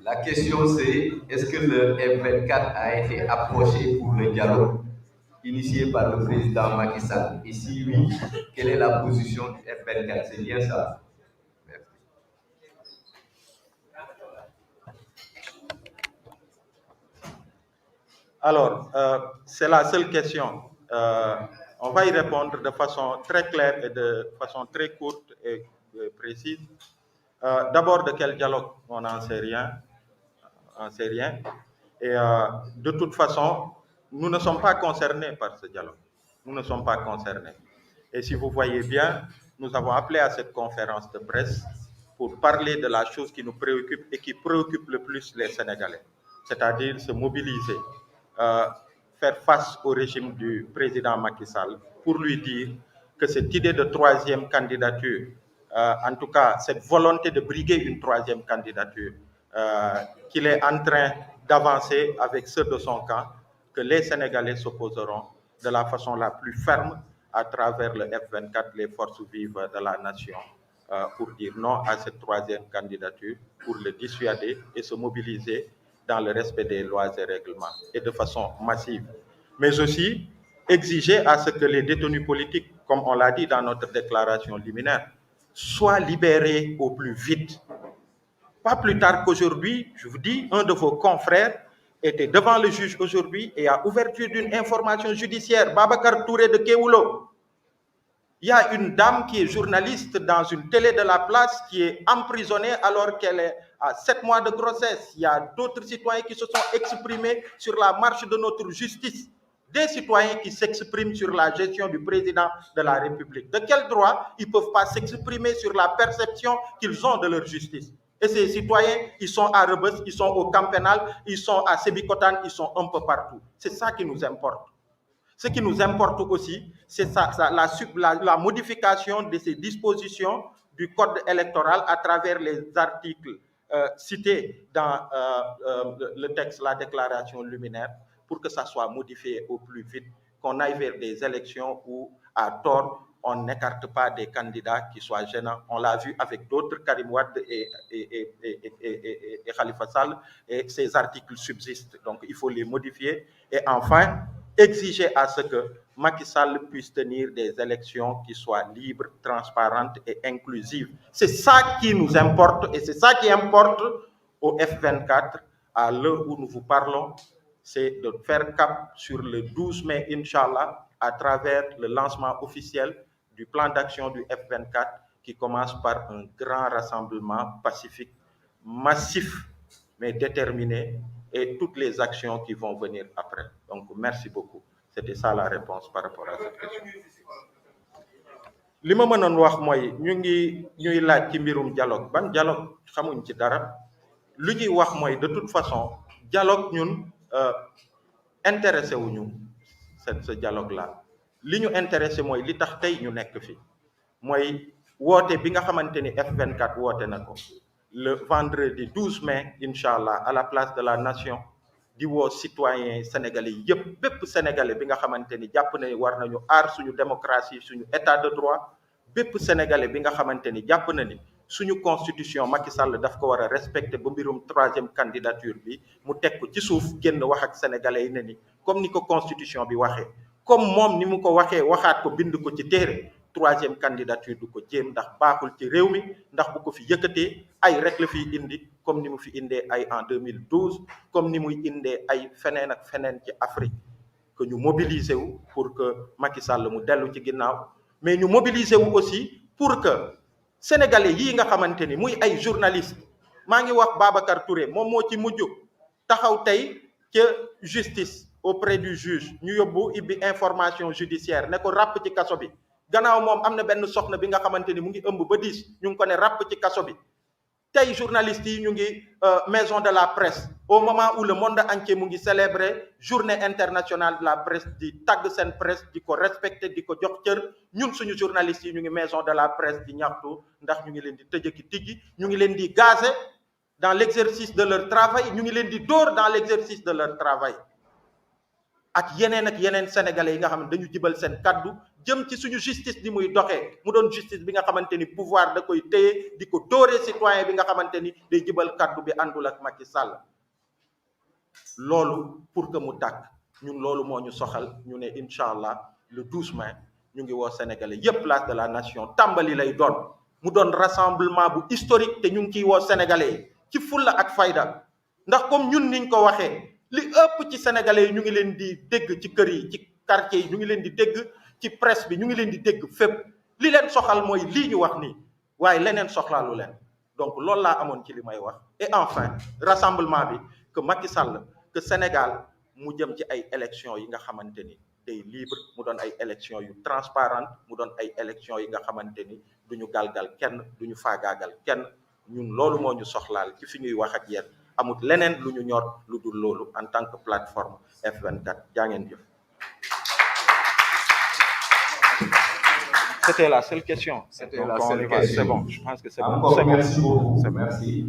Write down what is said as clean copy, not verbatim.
La question c'est, est-ce que le F24 a été approché pour le dialogue initié par le président Macky Sall? Et si oui, quelle est la position du F24? C'est bien ça? Merci. Alors, c'est la seule question. On va y répondre de façon très claire et de façon très courte et précise. D'abord, de quel dialogue? On n'en sait rien. On sait rien. Et de toute façon, nous ne sommes pas concernés par ce dialogue. Nous ne sommes pas concernés. Et si vous voyez bien, nous avons appelé à cette conférence de presse pour parler de la chose qui nous préoccupe et qui préoccupe le plus les Sénégalais, c'est-à-dire se mobiliser, faire face au régime du président Macky Sall pour lui dire que cette idée de troisième candidature, en tout cas cette volonté de briguer une troisième candidature, qu'il est en train d'avancer avec ceux de son camp, que les Sénégalais s'opposeront de la façon la plus ferme à travers le F24, les forces vives de la nation, pour dire non à cette troisième candidature, pour le dissuader et se mobiliser dans le respect des lois et règlements, et de façon massive. Mais aussi exiger à ce que les détenus politiques, comme on l'a dit dans notre déclaration liminaire, soient libérés au plus vite. Pas plus tard qu'aujourd'hui, je vous dis, un de vos confrères était devant le juge aujourd'hui et a ouverture d'une information judiciaire, Babacar Touré de Kewoulo. Il y a une dame qui est journaliste dans une télé de la place qui est emprisonnée alors qu'elle est à 7 mois de grossesse. Il y a d'autres citoyens qui se sont exprimés sur la marche de notre justice. Des citoyens qui s'expriment sur la gestion du président de la République. De quel droit ils ne peuvent pas s'exprimer sur la perception qu'ils ont de leur justice? Et ces citoyens, ils sont à Rebeuss, ils sont au camp pénal, ils sont à Sébikotane, ils sont un peu partout. C'est ça qui nous importe. Ce qui nous importe aussi, c'est la modification de ces dispositions du code électoral à travers les articles cités dans le texte, la déclaration liminaire, pour que ça soit modifié au plus vite, qu'on aille vers des élections où, à tort, on n'écarte pas des candidats qui soient gênants. On l'a vu avec d'autres, Karim Wade et Khalifa Sall, et ces articles subsistent. Donc, il faut les modifier. Et enfin, exiger à ce que Macky Sall puisse tenir des élections qui soient libres, transparentes et inclusives. C'est ça qui nous importe et c'est ça qui importe au F24 à l'heure où nous vous parlons, c'est de faire cap sur le 12 mai, Inch'Allah, à travers le lancement officiel du plan d'action du F24 qui commence par un grand rassemblement pacifique, massif, mais déterminé, et toutes les actions qui vont venir après. Donc, merci beaucoup. C'était ça la réponse par rapport à cette question. li ma mënoon wax mooy ñuy laaj ci mbirum dialogue ban dialogue xamuñ ci dara lu ñuy wax mooy de toute façon dialogue ñun intéressé wuñu ce dialogue là li ñu intéressé mooy li tax tey ñu nekk fi mooy woote bi nga xamante ni F24 woote na ko le vendredi 12 mai Inch'Allah à la place de la nation di woo citoyens sénégalais yëpp bépp sénégalais bi nga xamante ni jàpp ne war nañu aar suñu démocratie suñu état de droit bépp sénégalais bi nga xamante ni jàpp na ni suñu constitution Macky Sall daf ko war a respecter ba mbirum troisième candidature bi mu teg ko ci suuf génn wax ak sénégalais yi ne ni comme ni ko constitution bi waxee comme moom ni mu ko waxee waxaat ko bind ko ci téere troisième candidature du ko jéem ndax baaxul ci réew mi ndax bu ko fi yëkkatee ay rek la fiy indi comme ni mu fi indee ay en 2012 comme ni muy indee ay feneen ak feneen ci Afrique que ñu mobiliser wu pour que Macky Sall mu dellu ci ginnaaw mais ñu mobiliser wu aussi pour que sénégalais yii nga xamante ni muy ay journaliste maa ngi wax Babacar Touré moom moo ci mujj taxaw tey ca justice auprès du juge ñu yóbbu ibbi information judiciaire ne ko ràpp ci kaso bi gannaaw moom am na benn soxna bi nga xamante ni mu ngi ëmb ba 10 ñu ngi ko ne ràpp ci kaso bi tey journalistes yi ñu ngi maison de la presse au moment où le monde entier mu ngi célébrer journée internationale de la presse di tagg seen presse di ko respecter di ko jox cër ñun suñu journalistes yi ñu ngi maison de la presse di ñaxtu ndax ñu ngi leen di tëjëki tijji ñu ngi leen di gazer dans l'exercice de leur travail ñu ngi leen di dóor dans l'exercice de leur travail ak yeneen sénégalais yi nga xam ne dañu jibal seen kaddu jëm ci suñu justice di muy doxee mu doon justice bi nga xamante ni pouvoir da koy téye di ko dóoree citoyen bi nga xamante ni day jibal kaddu bi àndul ak Macky Sall loolu pour que mu tàkk ñun loolu moo ñu soxal ñu ne incha allah le 12 mai ñu ngi woo sénégalais yépp place de la nation tàmbali lay doon mu doon rassemblement bu historique te ñu ngi ciy woo sénégalais yi ci fulla ak fayda ndax comme ñun niñ ko waxee li ëpp ci sénégalais yi ñu ngi leen di dégg ci kër yi ci quartier yi ñu ngi leen di dégg ci presse bi ñu ngi leen di dégg fépp li leen soxal mooy lii ñu wax nii waaye leneen soxlaalu leen donc loolu laa amoon ci li may wax et enfin rassemblement bi que Macky Sall que Sénégal mu jëm ci ay élections yi nga xamante ni day libre mu doon ay élections yu transparente mu doon ay élections yi nga xamante ni duñu galgal kenn duñu faagaagal kenn ñun loolu moo ñu soxlaal ci fi ñuy wax ak yéen amut leneen lu ñu ñor lu dul loolu en tant que plateforme F24 jaa ngeen jëf. C'était la seule question. C'était la seule question. C'est bon, je pense que c'est bon. Encore merci beaucoup. Merci.